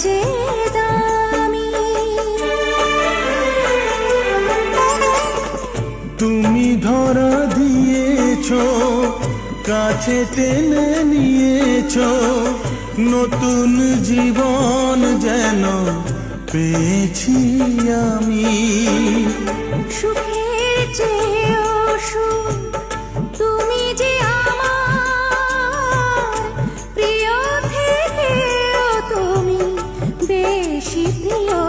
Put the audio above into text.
চেয়ে দামি। তুমি ধরা দিয়েছো, কাছে টেনে নিয়েছো, নতুন জীবন যেন পেয়েছি আমি। সুখের চেয়েও সুখ তুমি যে আমার প্রিয় থেকেও তুমি বেশি প্রিয়।